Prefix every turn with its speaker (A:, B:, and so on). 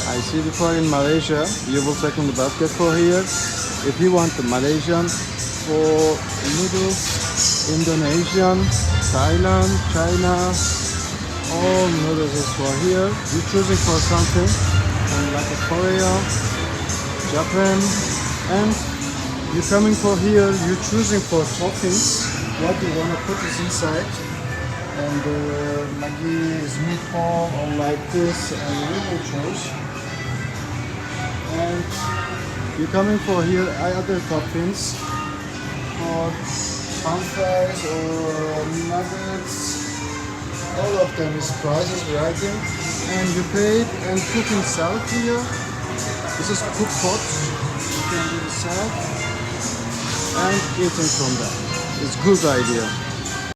A: I see before in Malaysia, you will take in the basket for here. If you want the Malaysian for noodles, Indonesian, Thailand, China, all noodles is for here. You're choosing for something like a Korea, Japan, and you're coming for here. You're choosing for toppings what you want to put is inside. And Maggi is meatball or like this, and you will choose. And you're coming for here other toppings for french fries or nuggets. All of them is prices rising, and you pay and cooking salad here. This is cook pots. You can do the salad and eating from that. It's good idea.